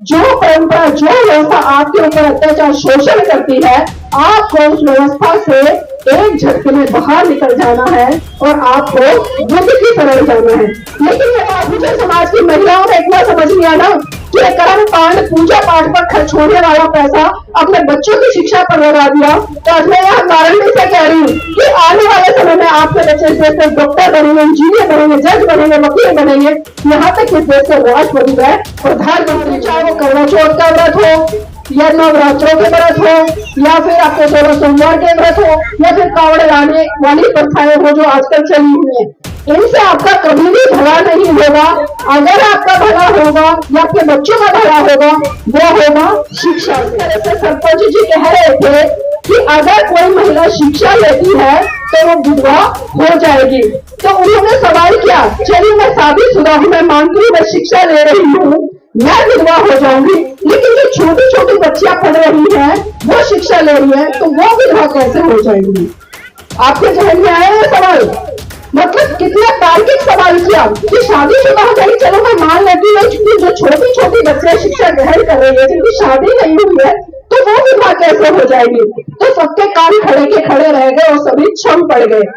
जो परंपरा, जो व्यवस्था आपके ऊपर अत्याचार शोषण करती है, आपको उस व्यवस्था से एक झटके में बाहर निकल जाना है और आपको बुद्ध की तरह जाना है। लेकिन ये बाबूजी समाज की महिलाओं को इतना समझ नहीं आना कि कर्म कांड पूजा पाठ पर खर्च होने वाला पैसा अपने बच्चों की शिक्षा पर लगा दिया। तो आज मैं यहाँ वाराणसी से कह रही हूँ कि आने वाले समय में आपके बच्चे इस देश में डॉक्टर बनेंगे, इंजीनियर बनेंगे, जज बनेंगे, वकील बनेंगे, यहाँ तक इस देश के राष्ट्रपति है, प्रधानमंत्री, चाहे वो करवा चौथ का व्रत हो या नवरात्रों के व्रत हो या फिर आपके 16 सोमवार के व्रत हो या फिर कावड़ लाने वाली प्रथाएं हो जो आजकल चली हुई है, इनसे आपका कभी भी भला नहीं होगा। अगर आपका भला होगा या आपके बच्चों का भला होगा, वो होगा शिक्षा से। सरपंच जी कह रहे थे कि अगर कोई महिला शिक्षा लेती है तो वो विधवा हो जाएगी। तो उन्होंने सवाल किया, चलिए मैं शादीशुदा हूँ, मैं मानती हूँ मैं शिक्षा ले रही हूँ, मैं विधवा हो जाऊंगी, लेकिन जो छोटी छोटी बच्चियां पढ़ रही हैं वो शिक्षा ले रही है, तो वो विधवा कैसे हो जाएंगी? आपके जहन में आया है सवाल? मतलब कितना तार्किक सवाल किया कि शादीशुदा हो जाएगी। चलो मैं मान लेती हूँ कि जो छोटी छोटी बच्चियां शिक्षा ग्रहण कर रही है, जिनकी शादी नहीं हुई है, तो वो विधवा कैसे हो जाएगी? तो सबके कान खड़े के खड़े रह गए और सभी छम पड़ गए।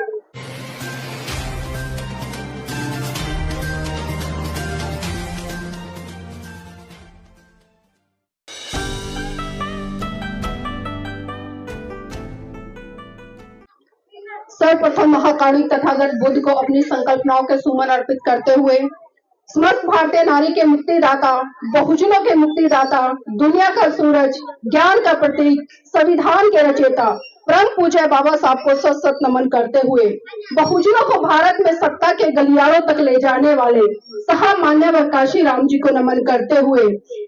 सर्वप्रथम महाकाली तथागत बुद्ध को अपनी संकल्पनाओं के सुमन अर्पित करते हुए समस्त भारतीय नारी के मुक्तिदाता, बहुजनों के मुक्तिदाता, दुनिया का सूरज, ज्ञान का प्रतीक, संविधान के रचयिता परम पूज्य बाबा साहब को सत सत नमन करते हुए बहुजनों को भारत में सत्ता के गलियारों तक ले जाने वाले साहब मान्यवर काशी राम जी को नमन करते हुए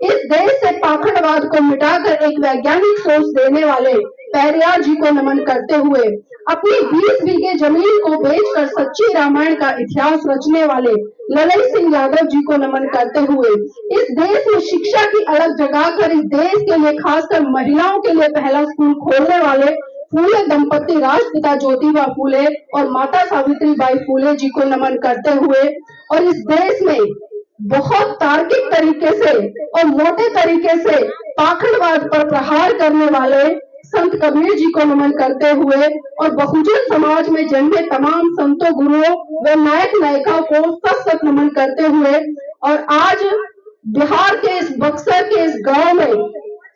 इस देश से पाखंडवाद को मिटाकर एक वैज्ञानिक सोच देने वाले पेरियार जी को नमन करते हुए अपनी 20 बीघे जमीन को बेचकर सच्ची रामायण का इतिहास रचने वाले ललन सिंह यादव जी को नमन करते हुए इस देश में शिक्षा की अलग जगह कर इस देश के लिए खासकर महिलाओं के लिए पहला स्कूल खोलने वाले फूले दंपति राष्ट्रपिता ज्योतिबा फूले और माता सावित्री बाई फूले जी को नमन करते हुए और इस देश में बहुत तार्किक तरीके से और मोटे तरीके से पाखंडवाद पर प्रहार करने वाले संत कबीर जी को नमन करते हुए और बहुजन समाज में जन्मे तमाम संतों, गुरुओं व नायक नायिकाओं को सत सत नमन करते हुए और आज बिहार के इस बक्सर के इस गांव में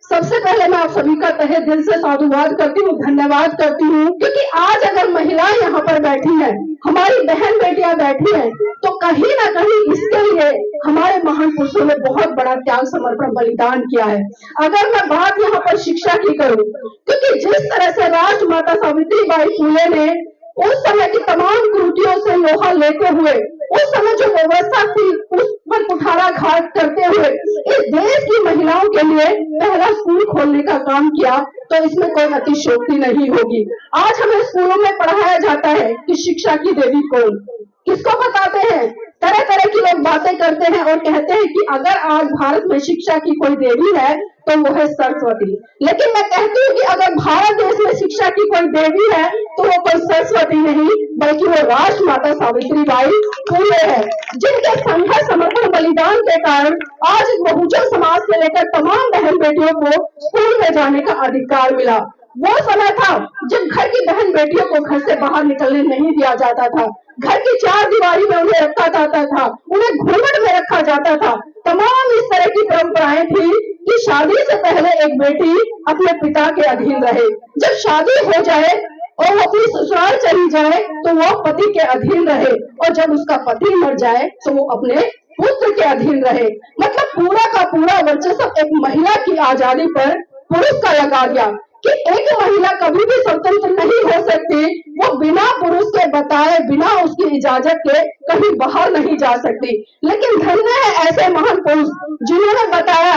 सबसे पहले मैं आप सभी का तहे दिल से साधुवाद करती हूँ, धन्यवाद करती हूँ, क्योंकि आज अगर महिलाएं यहाँ पर बैठी हैं, हमारी बहन बेटियां बैठी हैं, तो कहीं ना कहीं इसके लिए हमारे महान पुरुषों ने बहुत बड़ा त्याग, समर्पण, बलिदान किया है। अगर मैं बात यहाँ पर शिक्षा की करूँ, क्योंकि जिस तरह से राष्ट्रमाता सावित्री बाई फूले ने उस समय की तमाम कृतियों से लोहा लेते हुए उस समय जो व्यवस्था थी उस पर कुठारा घाट करते हुए इस देश की महिलाओं के लिए पहला स्कूल खोलने का काम किया, तो इसमें कोई अतिशयोक्ति नहीं होगी। आज हमें स्कूलों में पढ़ाया जाता है कि शिक्षा की देवी कौन, किसको बताते हैं, तरह तरह की लोग बातें करते हैं और कहते हैं कि अगर आज भारत में शिक्षा की कोई देवी है तो वो है सरस्वती। लेकिन मैं कहती हूँ कि अगर भारत देश में शिक्षा की कोई देवी है तो वो कोई सरस्वती नहीं बल्कि वो राष्ट्रमाता सावित्री बाई फूले है, जिनके संघर्ष, समर्पण, बलिदान के कारण आज बहुजन समाज से लेकर तमाम बहन बेटियों को स्कूल में जाने का अधिकार मिला। वो समय था जब घर की बहन बेटियों को घर से बाहर निकलने नहीं दिया जाता था, घर की चार दीवारी में उन्हें रखा जाता था, उन्हें घूंघट में रखा जाता था। तमाम इस तरह की परंपराएं थी कि शादी से पहले एक बेटी अपने पिता के अधीन रहे, जब शादी हो जाए और वो अपनी ससुराल चली जाए तो वो पति के अधीन रहे, और जब उसका पति मर जाए तो वो अपने पुत्र के अधीन रहे। मतलब पूरा का पूरा वर्चस्व एक महिला की आजादी पर पुरुष का लगा दिया कि एक महिला कभी भी स्वतंत्र नहीं हो सकती, वो बिना पुरुष के बताए, बिना उसकी इजाजत के कहीं बाहर नहीं जा सकती। लेकिन धन्य है ऐसे महान पुरुष जिन्होंने बताया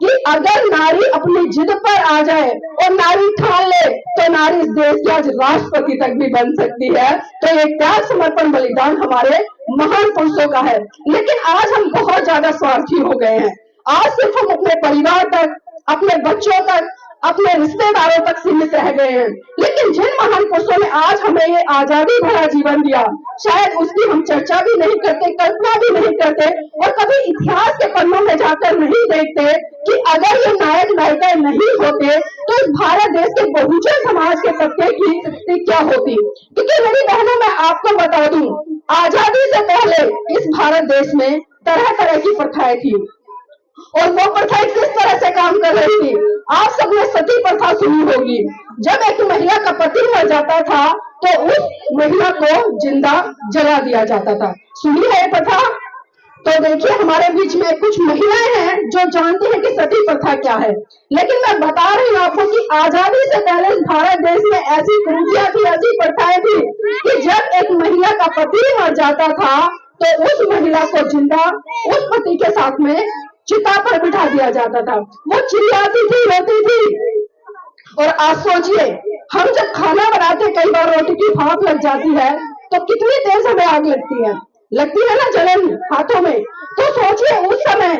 कि अगर नारी अपनी जिद पर आ जाए और नारी ठान ले तो नारी इस देश की आज राष्ट्रपति तक भी बन सकती है। तो ये त्याग, समर्पण, बलिदान हमारे महान पुरुषों का है। लेकिन आज हम बहुत ज्यादा स्वार्थी हो गए हैं। आज सिर्फ हम अपने परिवार तक, अपने बच्चों तक, अपने रिश्तेदारों तक सीमित रह गए हैं। लेकिन जिन महान पुरुषों ने आज हमें ये आजादी भरा जीवन दिया, शायद उसकी हम चर्चा भी नहीं करते, कल्पना भी नहीं करते, और कभी इतिहास के पन्नों में जाकर नहीं देखते कि अगर ये नायक नायिकाएं नहीं होते तो इस भारत देश के बहुजन समाज के तबके की स्थिति क्या होती। क्योंकि मेरी बहनों, मैं आपको बता दूं, आजादी से पहले इस भारत देश में तरह तरह की प्रथाएं थी, और वो प्रथाएं किस तरह से काम कर रही थी। आप सबने सती प्रथा सुनी होगी। जब एक महिला का पति मर जाता था तो उस महिला को जिंदा जला दिया जाता था। सुनी है ये प्रथा? तो देखिए, हमारे बीच में कुछ महिलाएं हैं जो जानती हैं कि सती प्रथा क्या है। लेकिन मैं बता रही हूँ आपको कि आजादी से पहले इस भारत देश में ऐसी कुरीतियां थी, ऐसी प्रथाएं थी कि जब एक महिला का पति मर जाता था तो उस महिला को जिंदा उस पति के साथ में चिता पर बिठा दिया जाता था। वो चिल्लाती थी, रोती थी। और आज सोचिए, हम जब खाना बनाते, कई बार रोटी की भाप लग जाती है तो कितनी तेज हमें आग लगती है ना, जलन हाथों में। तो सोचिए, उस समय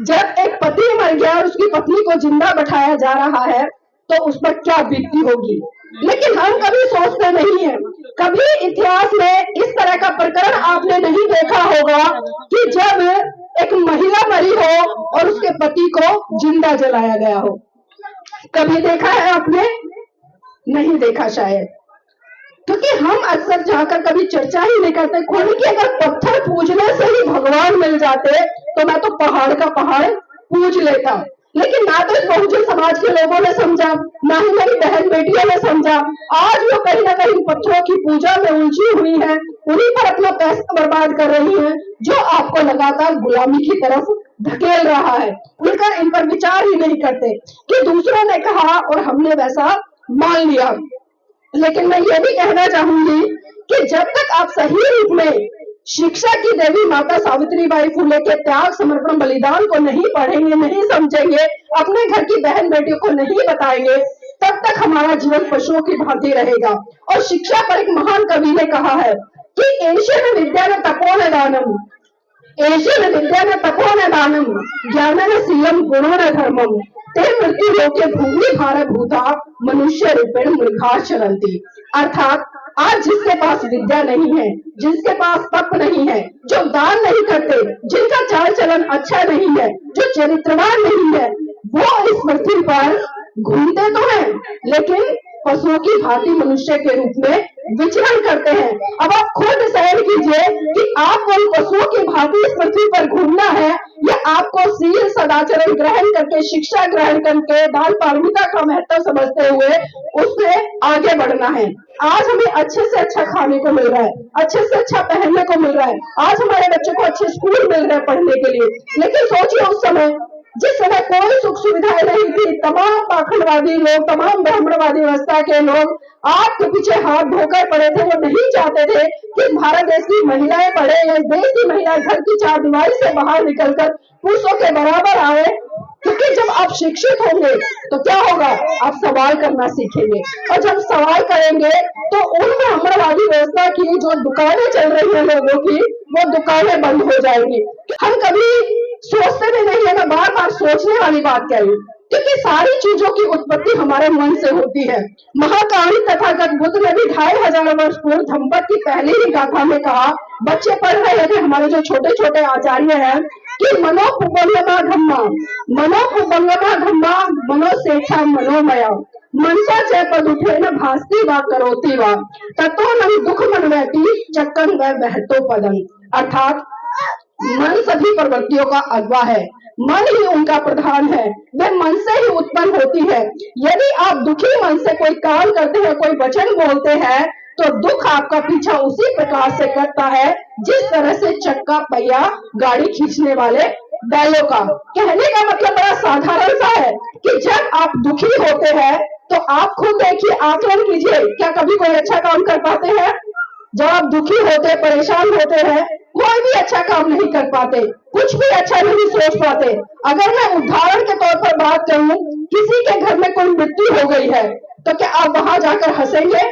जब एक पति मर गया और उसकी पत्नी को जिंदा बैठाया जा रहा है तो उस पर क्या बीतती होगी। लेकिन हम कभी सोचते नहीं है। कभी इतिहास में इस तरह का प्रकरण आपने नहीं देखा होगा कि जब एक महिला मरी हो और उसके पति को जिंदा जलाया गया हो। कभी देखा है आपने? नहीं देखा शायद, क्योंकि हम अक्सर जाकर कभी चर्चा ही नहीं करते। कोई कि अगर पत्थर पूजने से ही भगवान मिल जाते तो मैं तो पहाड़ का पहाड़ पूज लेता। लेकिन ना तो इस बहुजन समाज के लोगों ने समझा, ना ही मेरी बहन बेटियों ने समझा। आज वो कहीं ना कहीं पत्थरों की पूजा में उलझी हुई है, उन्हीं पर अपना पैसा बर्बाद कर रही है, जो आपको लगातार गुलामी की तरफ धकेल रहा है। उनका इन पर विचार ही नहीं करते कि दूसरों ने कहा और हमने वैसा मान लिया। लेकिन मैं ये भी कहना चाहूंगी कि जब तक आप सही रूप में शिक्षा की देवी माता सावित्रीबाई फुले के त्याग, समर्पण, बलिदान को नहीं पढ़ेंगे, नहीं समझेंगे, अपने घर की बहन बेटियों को नहीं बताएंगे, तब तक हमारा जीवन पशुओं की भांति रहेगा। और शिक्षा पर एक महान कवि ने कहा है कि एशेन विद्या न तपो न दानम, एशेन विद्या न तपो न दानम, ज्ञान न शीलम, गुणो न धर्मम, ते मृत्यु लोके भूमि भार भूता, मनुष्य रूपेण मूर्खा चरंती। अर्थात आज जिसके पास विद्या नहीं है, जिसके पास तप नहीं है, जो दान नहीं करते, जिनका चाल चलन अच्छा नहीं है, जो चरित्रवान नहीं है, वो इस पृथ्वी पर घूमते तो हैं लेकिन पशुओं की भांति मनुष्य के रूप में विचरण करते हैं। अब आप खुद सहन कीजिए कि आपको पशुओं की भांति इस पृथ्वी पर घूमना है या आपको शील सदाचरण ग्रहण करके, शिक्षा ग्रहण करके, दान पारमिता का महत्व समझते हुए उससे आगे बढ़ना है। आज हमें अच्छे से अच्छा खाने को मिल रहा है, अच्छे से अच्छा पहनने को मिल रहा है, आज हमारे बच्चों को अच्छे स्कूल मिल रहे हैं पढ़ने के लिए। लेकिन सोचिए, उस समय जिस समय कोई सुख सुविधाएं नहीं थी, तमाम पाखंडवादी लोग, तमाम ब्राह्मणवादी व्यवस्था के लोग आपके पीछे हाथ धोकर पड़े थे। वो नहीं चाहते थे कि भारत देश की महिलाएं पढ़े या देश की महिलाएं घर की चारदीवारी से बाहर निकलकर पुरुषों के बराबर आए। क्योंकि जब आप शिक्षित होंगे तो क्या होगा, आप सवाल करना सीखेंगे, और जब सवाल करेंगे तो उन ब्राह्मणवादी व्यवस्था की जो दुकानें चल रही है लोगों की, वो दुकानें बंद हो जाएंगी। हम कभी सोचते भी नहीं है, मैं बार बार सोचने वाली बात कह रही हूँ, क्योंकि सारी चीजों की उत्पत्ति हमारे मन से होती है। महाकाली तथागत बुद्ध ने भी 2500 वर्ष पूर्व धम्मपद की पहली ही गाथा में कहा, बच्चे पढ़ रहे थे हमारे जो छोटे छोटे आचार्य हैं, कि मनोपुबंगमा धम्मा, मनोपुबंगमा धम्मा, मनोसेठा मनोमया, मनसा च पदुठे न भास्ति वा करोति वा, ततो न दुख मनवैति चक्कन व बहतो पदम। अर्थात मन सभी प्रवृत्तियों का अगवा है, मन ही उनका प्रधान है, वे मन से ही उत्पन्न होती है। यदि आप दुखी मन से कोई काम करते हैं, कोई वचन बोलते हैं, तो दुख आपका पीछा उसी प्रकार से करता है जिस तरह से चक्का पहिया गाड़ी खींचने वाले बैलों का। कहने का मतलब बड़ा साधारण सा है कि जब आप दुखी होते हैं तो आप खुद देखिए, आकलन कीजिए, क्या कभी कोई अच्छा काम कर पाते हैं? जब आप दुखी होते, परेशान होते हैं, कोई भी अच्छा काम नहीं कर पाते, कुछ भी अच्छा नहीं सोच पाते। अगर मैं उदाहरण के तौर पर बात करूं, किसी के घर में कोई मृत्यु हो गई है तो क्या आप वहां जाकर हंसेंगे?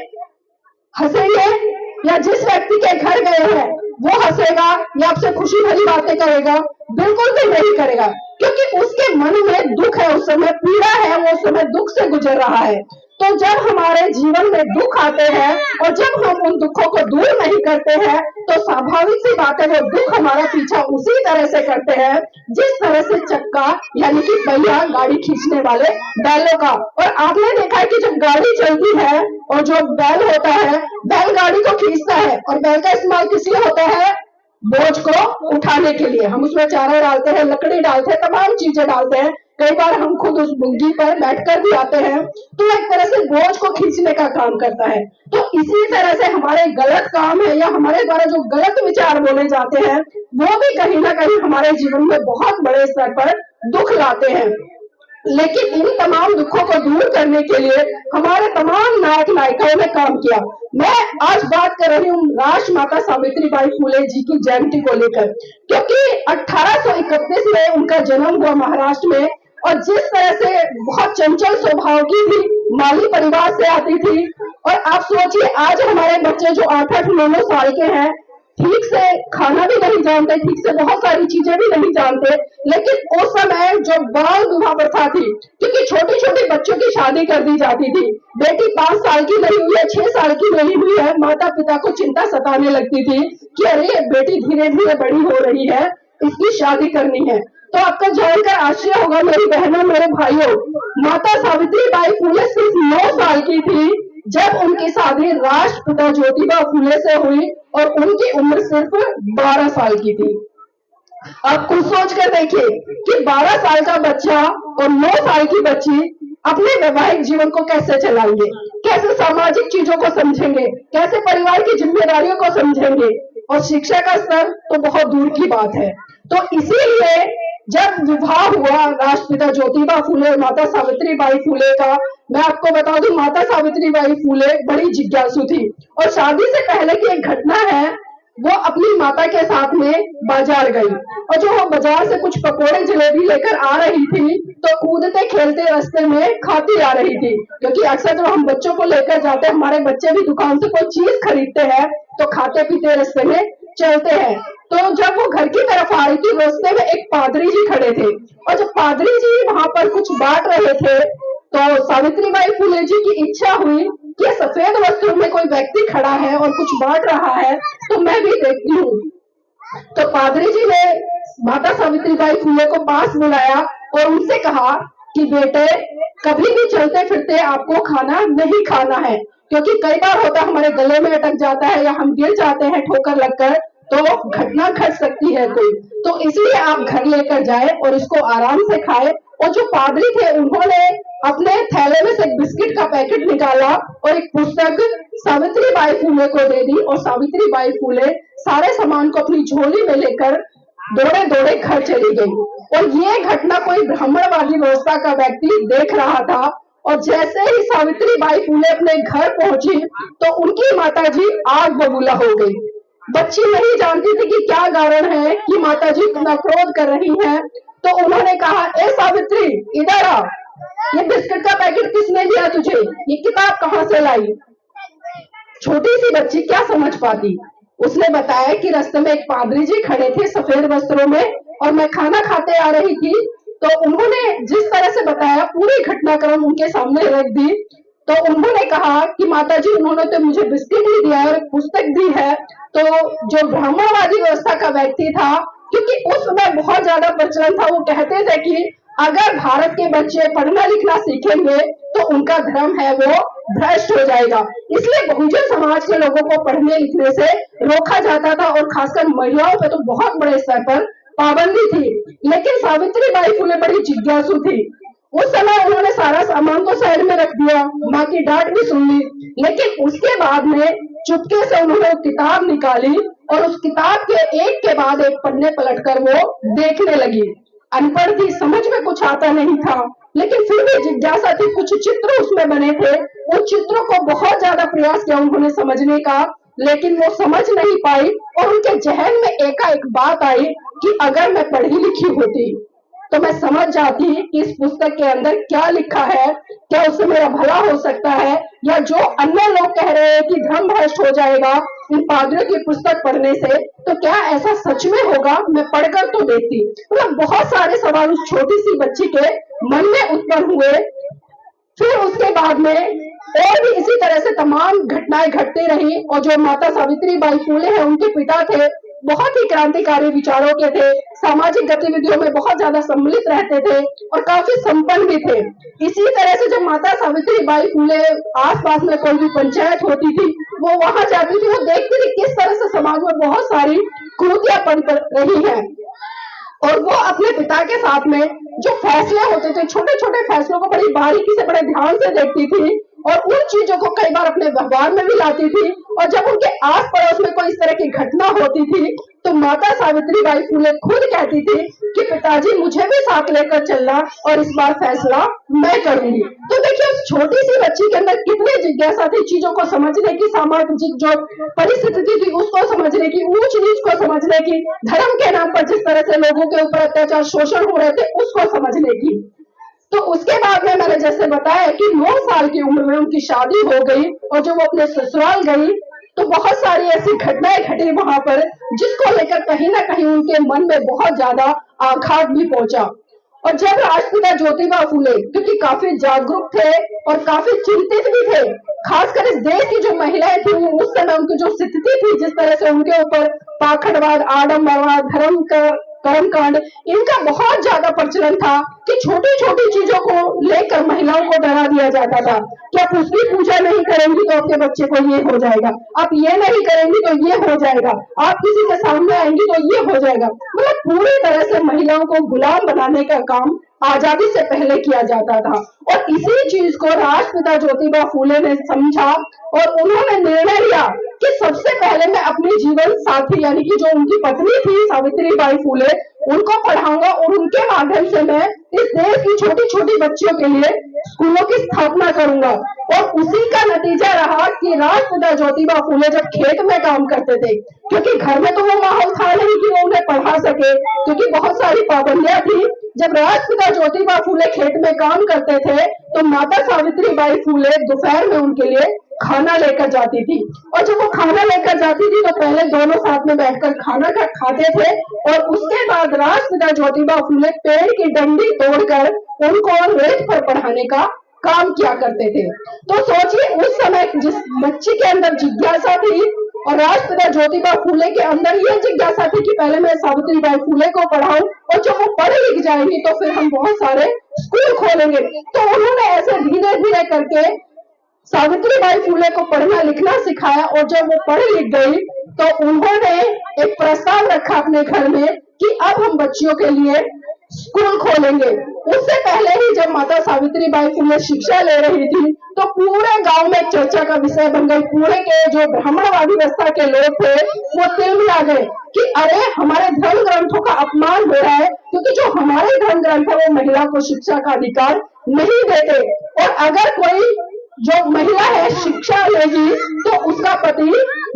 या जिस व्यक्ति के घर गए हैं वो हंसेगा या आपसे खुशी भरी बातें करेगा? बिल्कुल भी नहीं करेगा। क्योंकि उसके मन में दुख है, उस समय पीड़ा है, वो उस समय दुख से गुजर रहा है। तो जब हमारे जीवन में दुख आते हैं और जब हम उन दुखों को दूर नहीं करते हैं तो स्वाभाविक सी बात है वो दुख हमारा पीछा उसी तरह से करते हैं जिस तरह से चक्का यानी कि पहिया गाड़ी खींचने वाले बैलों का। और आपने देखा है कि जब गाड़ी चलती है और जो बैल होता है बैल गाड़ी को खींचता है और बैल का इस्तेमाल किस लिए होता है? बोझ को उठाने के लिए। हम उसमें चारा डालते हैं, लकड़ी डालते हैं, तमाम चीजें डालते हैं, कई बार हम खुद उस बुग्गी पर बैठकर भी आते हैं। तो एक तरह से बोझ को खींचने का काम करता है। तो इसी तरह से हमारे गलत काम है या हमारे द्वारा जो गलत विचार बोले जाते हैं वो भी कहीं ना कहीं हमारे जीवन में बहुत बड़े स्तर पर दुख लाते हैं। लेकिन इन तमाम दुखों को दूर करने के लिए हमारे तमाम नायक नायिकाओं ने काम किया। मैं आज बात कर रही हूँ राजमाता सावित्रीबाई फुले जी की जयंती को लेकर, क्योंकि 1831 में उनका जन्म हुआ महाराष्ट्र में। और जिस तरह से बहुत चंचल स्वभाव की थी, माली परिवार से आती थी। और आप सोचिए आज हमारे बच्चे जो 8-8, 9-9 साल के हैं ठीक से खाना भी नहीं जानते, ठीक से बहुत सारी चीजें भी नहीं जानते। लेकिन उस समय जो बाल विवाह प्रथा थी, क्योंकि छोटी छोटी बच्चों की शादी कर दी जाती थी, बेटी 5 साल की नहीं हुई है, 6 साल की नहीं हुई है, माता पिता को चिंता सताने लगती थी कि अरे बेटी धीरे धीरे बड़ी हो रही है, इसकी शादी करनी है। तो आपका जानकर आश्चर्य होगा मेरी बहनों मेरे भाइयों, माता सावित्रीबाई फुले सिर्फ 9 साल की थी जब उनकी शादी राष्ट्रपिता ज्योतिबा फुले से हुई और उनकी उम्र सिर्फ 12 साल की थी। आप कुछ सोच कर देखिए कि 12 साल का बच्चा और 9 साल की बच्ची अपने वैवाहिक जीवन को कैसे चलाएंगे, कैसे सामाजिक चीजों को समझेंगे, कैसे परिवार की जिम्मेदारियों को समझेंगे, और शिक्षा का स्तर तो बहुत दूर की बात है। तो इसीलिए जब विवाह हुआ राष्ट्रपिता ज्योतिबा फुले और माता सावित्रीबाई फुले का, मैं आपको बता दूं माता सावित्रीबाई फुले बड़ी जिज्ञासु थी और शादी से पहले की एक घटना है, वो अपनी माता के साथ में बाजार गई और जो वो बाजार से कुछ पकोड़े जलेबी लेकर आ रही थी तो कूदते खेलते रास्ते में खाती आ रही थी, क्योंकि अक्सर जब हम बच्चों को लेकर जाते हैं, हमारे बच्चे भी दुकान से कोई चीज खरीदते हैं तो खाते पीते रास्ते में चलते हैं। तो जब वो घर की तरफ आ रही थी रास्ते में एक पादरी जी खड़े थे और जब पादरी जी वहां पर कुछ बांट रहे थे तो सावित्रीबाई फुले जी की इच्छा हुई कि सफेद वस्त्र में कोई व्यक्ति खड़ा है और कुछ बांट रहा है तो मैं भी देखती हूँ। तो पादरी जी ने माता सावित्रीबाई फुले को पास बुलाया और उनसे कहा कि बेटे कभी भी चलते फिरते आपको खाना नहीं खाना है, क्योंकि कई बार होता है हमारे गले में अटक जाता है या हम गिर जाते हैं ठोकर लगकर तो घटना घट सकती है कोई, तो इसलिए आप घर लेकर जाए और इसको आराम से खाए। और जो पादरी थे उन्होंने अपने थैले में से एक बिस्किट का पैकेट निकाला और एक पुस्तक सावित्रीबाई फुले को दे दी और सावित्रीबाई फुले सारे सामान को अपनी झोली में लेकर दौड़े दौड़े घर चली गई। और ये घटना कोई ब्राह्मणवादी व्यवस्था का व्यक्ति देख रहा था और जैसे ही सावित्रीबाई फुले अपने घर पहुंची तो उनकी माताजी आग बबूला हो गई। बच्ची नहीं जानती थी कि क्या कारण है कि माताजी इतना क्रोध कर रही हैं, तो उन्होंने कहा ए सावित्री इधर आ, ये बिस्किट का पैकेट किसने दिया तुझे, ये किताब कहाँ से लाई? छोटी सी बच्ची क्या समझ पाती। उसने बताया कि रास्ते में एक पादरी जी खड़े थे सफेद वस्त्रों में और मैं खाना खाते आ रही थी, तो उन्होंने जिस तरह से बताया पूरी घटनाक्रम उनके सामने रख दी। तो उन्होंने कहा कि माताजी उन्होंने तो मुझे बिस्किट ही दिया और पुस्तक दी है। तो जो ब्राह्मणवादी व्यवस्था का व्यक्ति था, क्योंकि उस समय बहुत ज्यादा प्रचलन था, वो कहते थे कि अगर भारत के बच्चे पढ़ना लिखना सीखेंगे तो उनका धर्म है वो भ्रष्ट हो जाएगा, इसलिए बहुजन समाज के लोगों को पढ़ने लिखने से रोका जाता था और खासकर महिलाओं पे तो बहुत बड़े स्तर पर पाबंदी थी। लेकिन सावित्रीबाई फुले बड़ी जिज्ञासु थी। उस समय उन्होंने सारा सामान तो साइड में रख दिया, माँ की डांट भी सुन ली, लेकिन उसके बाद में चुपके से उन्होंने किताब निकाली और उस किताब के एक के बाद एक पन्ने पलटकर वो देखने लगी। अनपढ़ थी, समझ में कुछ आता नहीं था, लेकिन फिर भी जिज्ञासा थी। कुछ चित्र उसमें बने थे, उन चित्रों को बहुत ज्यादा प्रयास किया उन्होंने समझने का, लेकिन वो समझ नहीं पाई और उनके जहन में एकाएक बात आई कि अगर मैं पढ़ी लिखी होती तो मैं समझ जाती कि इस पुस्तक के अंदर क्या लिखा है, क्या उससे मेरा भला हो सकता है, या जो अन्य लोग कह रहे हैं कि धर्म भ्रष्ट हो जाएगा इन पादरियों की पुस्तक पढ़ने से, तो क्या ऐसा सच में होगा? मैं पढ़कर तो देखती। मतलब बहुत सारे सवाल उस छोटी सी बच्ची के मन में उत्पन्न हुए। फिर उसके बाद में और भी इसी तरह से तमाम घटनाएं घटती रही। और जो माता सावित्री बाई फुले हैं, उनके पिता थे, बहुत ही क्रांतिकारी विचारों के थे, सामाजिक गतिविधियों में बहुत ज्यादा सम्मिलित रहते थे और काफी संपन्न भी थे। इसी तरह से जब माता सावित्री बाई फुले आसपास में कोई भी पंचायत होती थी, वो वहां जाती थी, वो देखती थी किस तरह से समाज में बहुत सारी कुरीतियां पनप रही हैं। और वो अपने पिता के साथ में जो फैसले होते थे, छोटे छोटे फैसलों को बड़ी बारीकी से, बड़े ध्यान से देखती थी और उन चीजों को कई बार अपने व्यवहार में भी लाती थी। और जब उनके आस पड़ोस में कोई इस तरह की घटना होती थी, तो माता सावित्री बाई फुले खुद कहती थी कि पिताजी मुझे भी साथ लेकर चलना और इस बार फैसला मैं करूंगी। तो देखिए उस छोटी सी बच्ची के अंदर कितनी जिज्ञासा थी, चीजों को समझने की, सामाजिक जो परिस्थिति थी उसको समझने की, ऊंच नीच को समझने की, धर्म के नाम पर जिस तरह से लोगों के ऊपर अत्याचार शोषण हो रहे थे उसको समझने की। तो उसके बाद में मैंने जैसे बताया कि 9 साल की उम्र में उनकी शादी हो गई और जब वो अपने ससुराल गई तो बहुत सारी ऐसी घटनाएं घटी वहां पर, जिसको लेकर कहीं ना कहीं उनके मन में बहुत ज्यादा आघात भी पहुंचा। और जब राष्ट्रपिता ज्योतिबा फुले, क्योंकि काफी जागरूक थे और काफी चिंतित भी थे, खासकर इस देश की जो महिलाएं थी, उस समय उनकी जो स्थिति थी, जिस तरह से उनके ऊपर पाखंडवाद, आडम्बरवाद, धर्म का कर्मकांड, इनका बहुत ज्यादा प्रचलन था कि छोटी छोटी चीजों को लेकर महिलाओं को डरा दिया जाता था कि आप उसकी पूजा नहीं करेंगी तो आपके बच्चे को ये हो जाएगा, आप ये नहीं करेंगी तो ये हो जाएगा, आप किसी के सामने आएंगी तो ये हो जाएगा। मतलब पूरी तरह से महिलाओं को गुलाम बनाने का काम आजादी से पहले किया जाता था। और इसी चीज को राष्ट्रपिता ज्योतिबा फुले ने समझा और उन्होंने निर्णय लिया कि सबसे पहले मैं अपनी जीवन साथी यानी कि जो उनकी पत्नी थी सावित्री बाई फुले, उनको पढ़ाऊंगा और उनके माध्यम से मैं इस देश की छोटी छोटी बच्चियों के लिए स्कूलों की स्थापना करूंगा। और उसी का नतीजा रहा कि राष्ट्रपिता ज्योतिबा फुले जब खेत में काम करते थे, क्योंकि घर में तो वो माहौल था नहीं कि वो उन्हें पढ़ा सके, क्योंकि बहुत सारी पाबंदियां थी। जब राष्ट्रपिता ज्योतिबा फुले खेत में काम करते थे तो माता सावित्री बाई फुले दोपहर में उनके लिए खाना लेकर जाती थी। और जब वो खाना लेकर जाती थी तो पहले दोनों साथ में बैठकर खाना खाते थे और उसके बाद राष्ट्रपिता ज्योतिबा फुले पेड़ की डंडी तोड़कर उनको रेत पर पढ़ाने का काम किया करते थे। तो सोचिए उस समय जिस बच्ची के अंदर जिज्ञासा थी और राष्ट्रपिता ज्योतिबा फुले के अंदर ये जिज्ञासा थी कि पहले मैं सावित्री बाई फुले को पढ़ाऊं और जब वो पढ़ लिख जाएंगी तो फिर हम बहुत सारे स्कूल खोलेंगे। तो उन्होंने ऐसे धीरे धीरे करके सावित्री बाई फुले को पढ़ना लिखना सिखाया। और जब वो पढ़ लिख गई तो उन्होंने एक प्रस्ताव रखा अपने घर में कि अब हम बच्चियों के लिए स्कूल खोलेंगे। उससे पहले ही जब माता सावित्री बाई फुले शिक्षा ले रही थी तो पूरे गांव में चर्चा का विषय बन गई। पूरे के जो ब्राह्मणवादी व्यवस्था के लोग थे वो तिलमिला गए कि अरे हमारे धर्म ग्रंथों का अपमान हो रहा है, क्योंकि जो हमारे धर्म ग्रंथ है वो महिला को शिक्षा का अधिकार नहीं देते। और अगर कोई जो महिला है शिक्षा लेगी तो उसका पति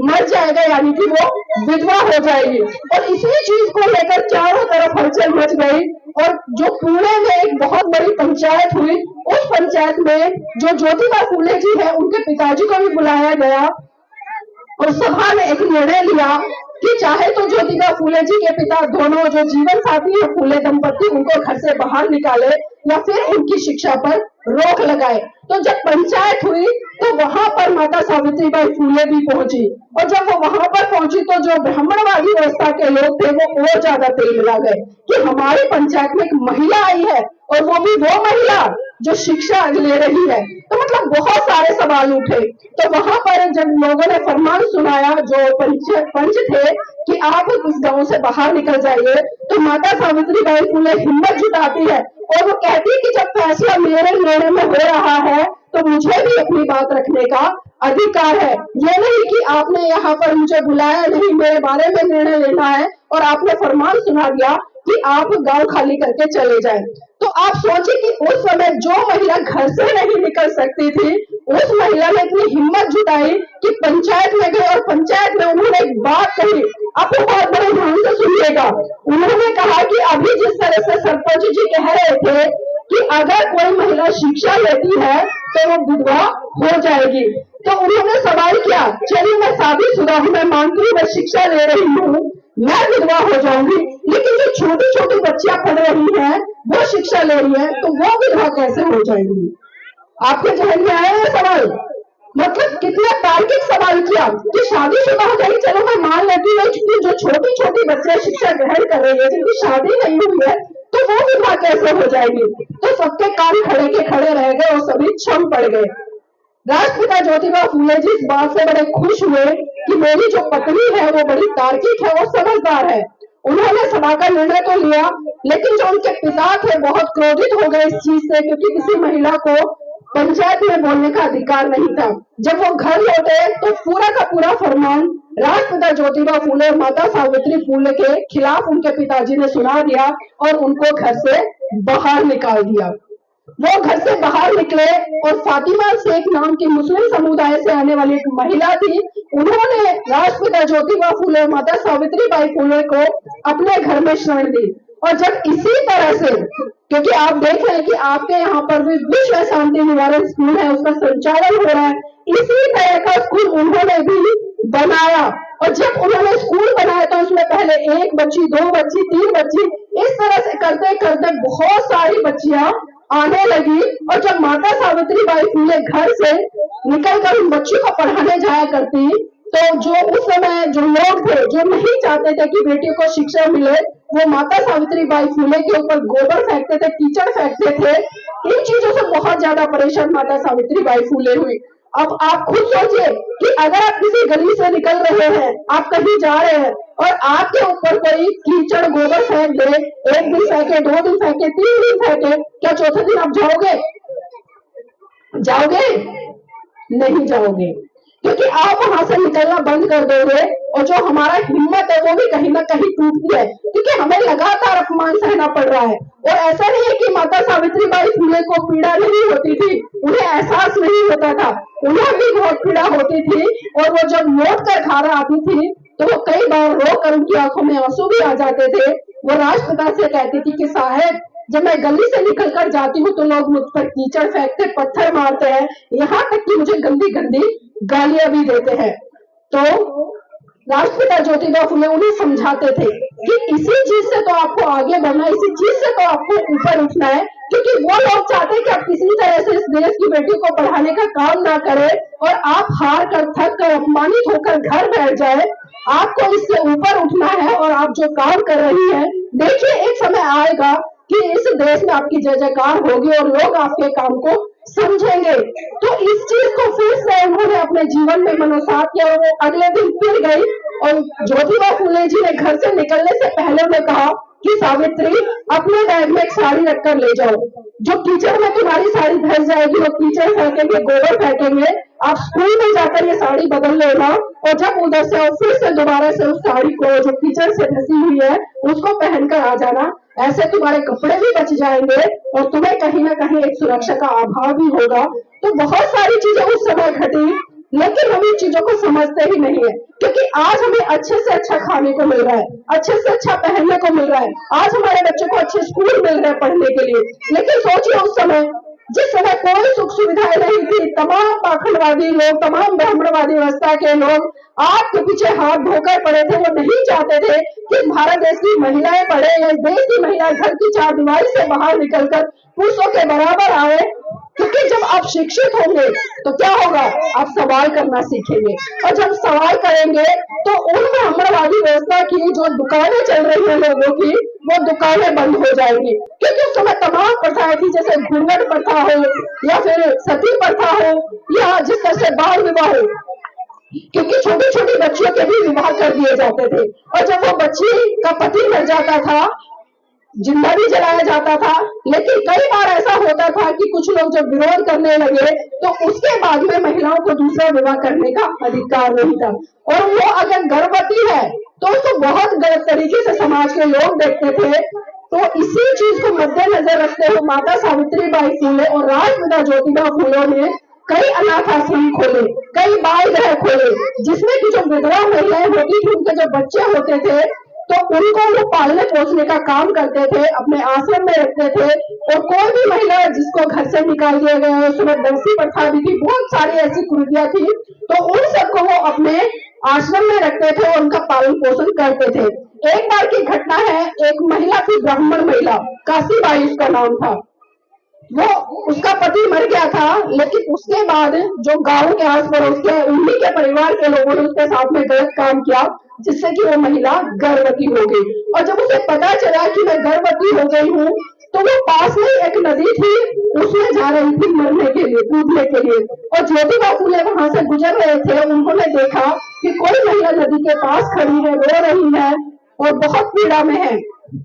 मर जाएगा, यानी कि वो विधवा हो जाएगी। और इसी चीज को लेकर चारों तरफ हलचल मच गई और जो पुणे में एक बहुत बड़ी पंचायत हुई, उस पंचायत में जो ज्योतिबा फुले जी है उनके पिताजी को भी बुलाया गया और सभा ने एक निर्णय लिया कि चाहे तो ज्योतिबा फुले जी के पिता दोनों जो जीवन साथी है फुले दंपत्ति, उनको घर से बाहर निकाले या फिर उनकी शिक्षा पर रोक लगाए। तो जब पंचायत हुई तो वहां पर माता सावित्री बाई फुले भी पहुंची और जब वो वहां पर पहुंची तो जो ब्राह्मणवादी व्यवस्था के लोग थे वो और ज्यादा तिलमिला गए कि हमारी पंचायत में एक महिला आई है और वो भी वो महिला जो शिक्षा ले रही है। तो मतलब बहुत सारे सवाल उठे। तो वहां पर जब लोगों ने फरमान सुनाया जो पंच थे कि आप इस गांव से बाहर निकल जाइए, तो माता सावित्री बाई फुले हिम्मत जुटाती है और वो कहती है कि जब फैसला मेरे निर्णय में हो रहा है तो मुझे भी अपनी बात रखने का अधिकार है। ये नहीं कि आपने यहाँ पर मुझे बुलाया नहीं, मेरे बारे में निर्णय लेना है और आपने फरमान सुना दिया कि आप गांव खाली करके चले जाएं। तो आप सोचिए कि उस समय जो महिला घर से नहीं निकल सकती थी, उस महिला ने इतनी हिम्मत जुटाई कि पंचायत में गई और पंचायत में उन्होंने एक बात कही। आप बहुत बड़े ध्यान से सुनिएगा। उन्होंने कहा कि अभी जिस तरह से सरपंच जी कह रहे थे कि अगर कोई महिला शिक्षा लेती है तो वो विधवा हो जाएगी, तो उन्होंने सवाल किया, चलिए मैं शादीशुदा हूँ, मैं मानती हूँ, मैं शिक्षा ले रही हूँ, मैं विधवा हो जाऊंगी, लेकिन जो छोटी छोटी बच्चियां पढ़ रही हैं वो शिक्षा ले रही है, तो वो विधवा कैसे हो जाएंगी? आपके जहन में आया ये सवाल? मतलब कितना तार्किक सवाल किया कि शादीशुदा हो जाएगी, चलो मैं मान लेती हूँ कि जो छोटी छोटी बच्चियां शिक्षा ग्रहण कर रही है, जिनकी शादी नहीं हुई है, तो वो विधवा कैसे हो जाएगी? तो सबके कान खड़े के खड़े रह गए और सभी छम पड़ गए। राष्ट्रपिता ज्योतिबा फूले जी इस बात से बड़े खुश हुए कि मेरी जो पत्नी है वो बड़ी तार्किक है, वो समझदार है। उन्होंने सभा का निर्णय तो लिया, लेकिन जो उनके पिता थे बहुत क्रोधित हो गए इस चीज से, क्योंकि किसी महिला को पंचायत में बोलने का अधिकार नहीं था। जब वो घर लौटे तो पूरा का पूरा फरमान राष्ट्रपिता ज्योतिबा फूले और माता सावित्री फूले के खिलाफ उनके पिताजी ने सुना दिया और उनको घर से बाहर निकाल दिया। वो घर से बाहर निकले और फातिमा शेख नाम की मुस्लिम समुदाय से आने वाली एक महिला थी, उन्होंने राष्ट्रपिता ज्योतिबा फूले और माता सावित्री बाई फूले को अपने घर में शरण दी। और जब इसी तरह से, क्योंकि आप देख रहे हैं कि आपके यहाँ पर भी विश्व शांति निवारण स्कूल है, उसका संचालन हो रहा है, इसी तरह का स्कूल उन्होंने भी बनाया। और जब उन्होंने स्कूल बनाया तो उसमें पहले 1 बच्ची, 2 बच्ची, 3 बच्ची, इस तरह से करते करते बहुत सारी बच्चियां आने लगी। और जब माता सावित्री बाई फूले घर से निकलकर उन बच्चों को पढ़ाने जाया करती, तो जो उस समय जो लोग थे जो नहीं चाहते थे कि बेटियों को शिक्षा मिले, वो माता सावित्री बाई फूले के ऊपर गोबर फेंकते थे, कीचड़ फेंकते थे। इन चीजों से बहुत ज्यादा परेशान माता सावित्री बाई फूले हुई। अब आप खुद सोचिए कि अगर आप किसी गली से निकल रहे हैं, आप कहीं जा रहे हैं और आपके ऊपर कोई कीचड़ गोबर फेंक दे, 1 दिन फेंके, 2 दिन फेंके, 3 दिन फेंके, क्या चौथे दिन आप जाओगे? जाओगे? नहीं जाओगे, क्योंकि आप वहां से निकलना बंद कर दोगे और जो हमारा हिम्मत है वो भी कहीं ना कहीं टूटती है, क्योंकि हमें लगातार अपमान सहना पड़ रहा है। और ऐसा नहीं है कि माता सावित्री बाई फूले को पीड़ा नहीं होती थी, उन्हें एहसास नहीं होता था, उन्हें भी बहुत पीड़ा होती थी। और वो जब लौट कर खाना आती थी तो वो कई बार रोकर उनकी आंखों में आंसू भी आ जाते थे। वो राष्ट्रपिता से कहती थी कि साहब, जब मैं गली से निकल कर जाती हूँ तो लोग मुझ पर कीचड़ फेंकते, पत्थर मारते हैं, यहाँ तक कि मुझे गंदी गंदी गालियां भी देते हैं। तो राष्ट्रपिता ज्योतिबा फूले उन्हें समझाते थे कि इसी चीज से तो आपको आगे बढ़ना है, इसी चीज से तो आपको ऊपर उठना है, क्योंकि वो लोग चाहते हैं कि आप किसी तरह से इस देश की बेटी को पढ़ाने का काम ना करें और आप हार कर, थक कर, अपमानित होकर घर बैठ जाए। आपको इससे ऊपर उठना है और आप जो काम कर रही हैं, देखिए एक समय आएगा कि इस देश में आपकी जय जयकार होगी और लोग आपके काम को समझेंगे। तो इस चीज को फिर से उन्होंने अपने जीवन में मनोसात किया और वो अगले दिन फिर गई और ज्योतिबा फूले जी ने घर से निकलने से पहले उन्हें कहा कि सावित्री, अपने बैग में एक साड़ी रखकर ले जाओ, जो कीचड़ में तुम्हारी साड़ी धस जाएगी, वो कीचड़ फेंकेंगे, गोबर फेंकेंगे, आप स्कूल में जाकर ये साड़ी बदल लेना और जब उधर से फिर से दोबारा से उस साड़ी को जो कीचड़ से धसी हुई है उसको पहनकर आ जाना। ऐसे तुम्हारे कपड़े भी बच जाएंगे और तुम्हें कहीं ना कहीं एक सुरक्षा का अभाव भी होगा। तो बहुत सारी चीजें उस समय घटी, लेकिन हम इन चीजों को समझते ही नहीं है, क्योंकि आज हमें अच्छे से अच्छा खाने को मिल रहा है, अच्छे से अच्छा पहनने को मिल रहा है, आज हमारे बच्चों को अच्छे स्कूल मिल रहे हैं पढ़ने के लिए। लेकिन सोचिए उस समय, जिस समय कोई सुख सुविधाएं नहीं थी, तमाम पाखंडवादी लोग, तमाम ब्राह्मणवादी व्यवस्था के लोग आपके पीछे हाथ धोकर पड़े थे। वो नहीं चाहते थे कि भारत देश की महिलाएं पढ़े या देश की महिलाएं घर की चारदीवारी से बाहर निकलकर पुरुषों के बराबर आए, क्योंकि जब आप शिक्षित होंगे तो क्या होगा, आप सवाल करना सीखेंगे और जब सवाल करेंगे तो उन ब्राह्मणवादी व्यवस्था की जो दुकानें चल रही हैं लोगों की, वो दुकानें बंद हो जाएंगी। क्योंकि उस समय तमाम प्रथाएं थी, जैसे घूंघट प्रथा हो या फिर सती प्रथा हो या जिस तरह से बाल विवाह हो, क्योंकि छोटी छोटी बच्चियों के भी विवाह कर दिए जाते थे और जब वो बच्ची का पति मर जाता था, जिंदा भी जलाया जाता था। लेकिन कई बार ऐसा होता था कि कुछ लोग जब विरोध करने लगे तो उसके बाद में महिलाओं को दूसरा विवाह करने का अधिकार नहीं था और वो अगर गर्भवती है तो उसको बहुत गलत तरीके से समाज के लोग देखते थे। तो इसी चीज को मद्देनजर रखते हुए माता सावित्री बाई फूले और राष्ट्रपिता ज्योतिबा फूले ने कई अनाथ आश्रम खोले, कई बाल गृह खोले, जिसमें की जो विधवा महिलाएं होती थी, उनके जो बच्चे होते थे तो उनको वो पालने पोसने का काम करते थे, अपने आश्रम में रखते थे। और कोई भी महिला जिसको घर से निकाल दिया गया, उस समय दंसी प्रथा भी थी, बहुत सारी ऐसी कुरीतियां थी, तो उन सबको वो अपने आश्रम में रखते थे और उनका पालन पोषण करते थे। एक बार की घटना है, एक महिला थी, ब्राह्मण महिला, काशीबाई उसका नाम था। वो उसका पति मर गया था, लेकिन उसके बाद जो गांव के आस पड़ोस के उन्हीं के परिवार के लोगों ने उसके साथ में गलत काम किया, जिससे कि वो महिला गर्भवती हो गई। और जब उसे पता चला कि मैं गर्भवती हो गई हूँ, तो वो पास में एक नदी थी, उसमें जा रही थी मरने के लिए, कूदने के लिए। और ज्योतिबा फूले वहां से गुजर रहे थे, उन्होंने देखा कि कोई महिला नदी के पास खड़ी है, रो रही है और बहुत पीड़ा में है।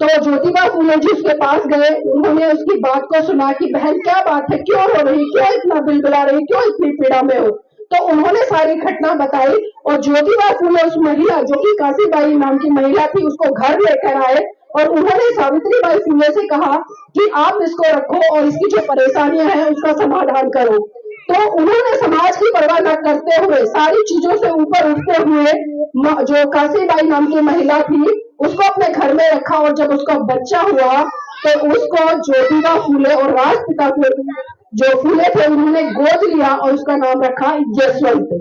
तो ज्योतिबा फूले जी उसके पास गए, उन्होंने उसकी बात को सुना कि बहन क्या बात है, क्यों रो रही, क्यों इतना बिलबिला रही, क्यों इतनी पीड़ा में हो। तो उन्होंने सारी घटना बताई और ज्योतिबा फूले उस महिला, जो कि काशीबाई नाम की महिला थी, उसको घर लेकर आए और उन्होंने सावित्रीबाई फूले से कहा कि आप इसको रखो और इसकी जो परेशानियां हैं उसका समाधान करो। तो उन्होंने समाज की परवाह न करते हुए, सारी चीजों से ऊपर उठते हुए, जो काशीबाई नाम की महिला थी उसको अपने घर में रखा। और जब उसका बच्चा हुआ तो उसको ज्योतिबा फूले और राष्ट्रपिता जो फूले थे उन्होंने गोद लिया और उसका नाम रखा यशवंत।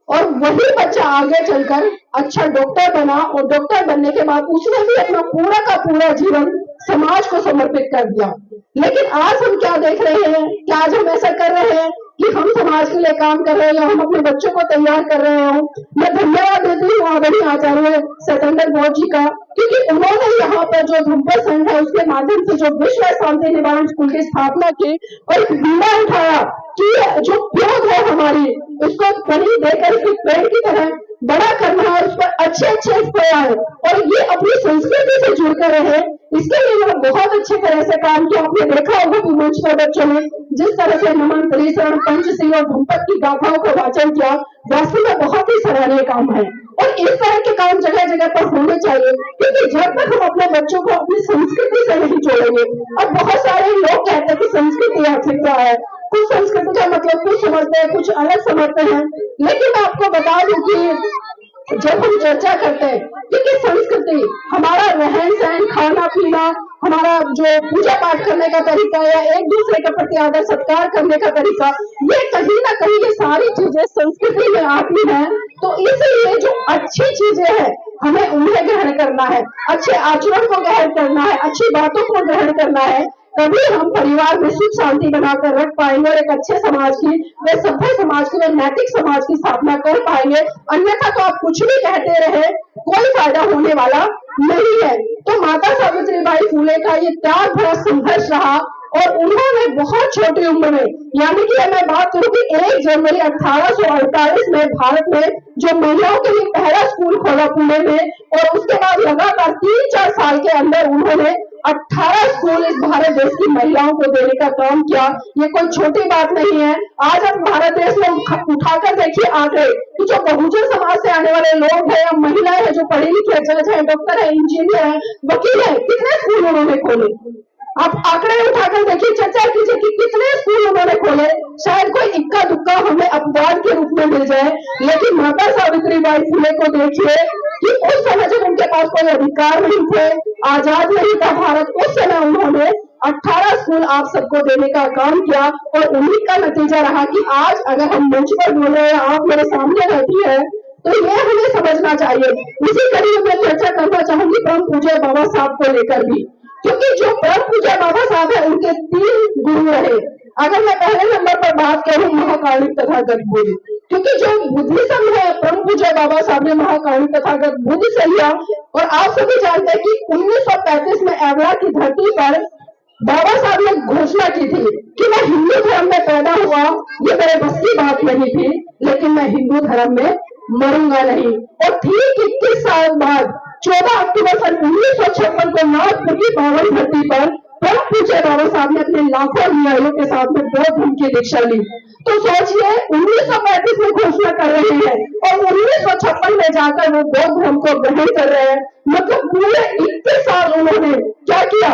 और वही बच्चा आगे चलकर अच्छा डॉक्टर बना और डॉक्टर बनने के बाद उसने भी अपना पूरा का पूरा जीवन समाज को समर्पित कर दिया। लेकिन आज हम क्या देख रहे हैं कि आज हम ऐसा कर रहे हैं कि हम समाज के लिए काम कर रहे हैं, हम अपने बच्चों को तैयार कर रहे हैं। मैं धन्यवाद देती हूँ आदरणीय आचार्य सतेंद्र गौड़ जी का, क्योंकि उन्होंने यहाँ पर जो धम्पर संघ है उसके माध्यम से जो विश्व शांति निवारण स्कूल की स्थापना की और एक बीड़ा उठाया कि जो पौध है हमारी, उसको पानी देकर उसके पेड़ की तरह बड़ा करना है, उस पर अच्छे अच्छे फल आए और ये अपनी संस्कृति से जुड़कर रहे। इसके लिए उन्होंने बहुत अच्छे तरह से काम किया। आपने देखा होगा कि मंच पर बच्चों ने जिस तरह से नमन, त्रिशरण, पंचशील और धम्पत की गाथाओं का वाचन किया, वास्तव में बहुत ही सराहनीय काम है। और इस तरह के काम जगह जगह पर होने चाहिए, क्योंकि जब तक हम अपने बच्चों को अपनी संस्कृति से नहीं जोड़ेंगे। अब बहुत सारे लोग कहते हैं कि संस्कृति आखिर क्या है, कुछ संस्कृति का मतलब कुछ समझते हैं, कुछ अलग समझते हैं। लेकिन मैं आपको बता दूं कि जब हम चर्चा करते हैं, क्योंकि संस्कृति हमारा रहन सहन, खाना पीना, हमारा जो पूजा पाठ करने का तरीका या एक दूसरे के प्रति आदर सत्कार करने का तरीका, ये कहीं ना कहीं ये सारी चीजें संस्कृति में आती हैं। तो इसलिए जो अच्छी चीजें हैं हमें उन्हें ग्रहण करना है, अच्छे आचरण को ग्रहण करना है, अच्छी बातों को ग्रहण करना है, तभी हम परिवार में सुख शांति बनाकर रख पाएंगे और एक अच्छे समाज की, वे सभ्य समाज की, वे नैतिक समाज की स्थापना कर पाएंगे। अन्यथा तो आप कुछ भी कहते रहे, कोई फायदा होने वाला नहीं है। तो माता सावित्रीबाई फूले का ये त्याग भरा संघर्ष रहा और उन्होंने बहुत छोटी उम्र में, यानी कि मैं बात करूं कि 1 जनवरी 1848 में भारत में जो महिलाओं के लिए पहला स्कूल खोला पुणे में, और उसके बाद लगातार 3-4 साल के अंदर उन्होंने 18 स्कूल इस भारत देश की महिलाओं को देने का काम किया। ये कोई छोटी बात नहीं है। आज हम भारत देश में उठाकर देखिए आंकड़े कि जो बहुजन समाज से आने वाले लोग हैं या महिलाएं हैं, जो पढ़ी लिखी जज है, डॉक्टर है, इंजीनियर है, वकील है, कितने स्कूल उन्होंने खोले। आप आंकड़े उठाकर देखिए, चर्चा कीजिए कि कितने स्कूल उन्होंने खोले। शायद कोई इक्का दुक्का हमें अपवाद के रूप में मिल जाए, लेकिन माता सावित्रीबाई फूले को देखिए कि उस समय जब उनके पास कोई अधिकार नहीं थे, आजाद नहीं था भारत, उस समय उन्होंने 18 स्कूल आप सबको देने का काम किया और उन्हीं का नतीजा रहा कि आज अगर हम मंच पर बोल रहे हैं, आप मेरे सामने बैठी है, तो ये हमें समझना चाहिए। इसी कड़ी में चर्चा करना चाहूंगी परम पूज्य बाबा साहब को लेकर भी, क्योंकि जो परम पूज्य बाबा साहब है उनके 3 गुरु रहे। अगर मैं पहले नंबर पर बात करूं महाकारुणिक तथागत बुद्ध, क्योंकि जो बुद्धिज्म है परम पूज्य बाबा साहब ने महाकारुणिक तथागत बुद्ध से लिया। और आप सभी जानते हैं कि 1935 में एवरा की धरती पर बाबा साहब ने घोषणा की थी कि मैं हिंदू धर्म में पैदा हुआ, ये मेरे बस की बात नहीं थी, लेकिन मैं हिंदू धर्म में मरूंगा नहीं। और ठीक 21 साल बाद 14 अक्टूबर सन 1956 को नागपुर की पावन धरती पर परम पूज्य बाबा साहब ने अपने लाखों अनुयायियों के साथ में बौद्ध धर्म की दीक्षा ली। तो सोचिए 1935 में घोषणा कर रहे हैं और 1956 में जाकर वो बौद्ध धर्म को ग्रहण कर रहे हैं। मतलब पूरे 21 साल उन्होंने क्या किया,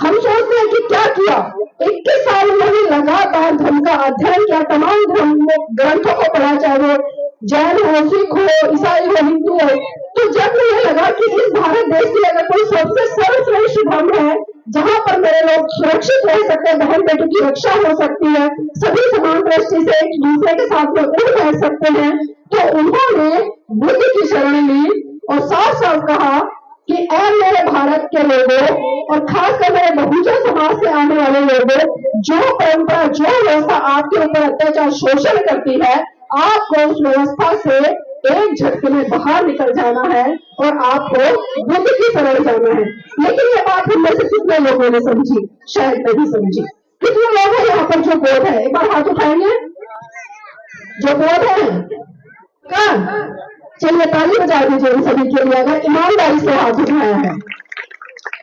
हम सोचते हैं कि क्या किया। 21 साल उन्होंने लगातार धर्म का अध्ययन किया, तमाम धर्म ग्रंथों को पढ़ा, चाहे वो जैन हो, सिख हो, ईसाई हो, हिंदू हो। तो जब मुझे लगा कि इस भारत देश की अगर कोई सबसे सर्वश्रेष्ठ धर्म है जहां पर मेरे लोग सुरक्षित रह सकते हैं, बहन बेटों की रक्षा हो सकती है, सभी समान दृष्टि से एक दूसरे के साथ में उड़ बैठ सकते हैं, तो उन्होंने बुद्ध की शरण ली और साफ साफ कहा कि ऐ मेरे भारत के लोगों और खासकर मेरे बहुजन समाज से आने वाले लोगों, जो परंपरा जो व्यवस्था आपके ऊपर अत्याचार शोषण करती है, आपको उस व्यवस्था से एक झटके में बाहर निकल जाना है और आपको बुद्ध की शरण जाना है। लेकिन ये बात हम में से कितने लोगों ने समझी? शायद नहीं समझी। कितने लोग हैं यहाँ पर जो बोध है? एक बार हाथ उठाएंगे जो बोध है। कहाँ? चलिए ताली बजा दीजिए इन सभी के लिए अगर ईमानदारी से हाथ उठाया है।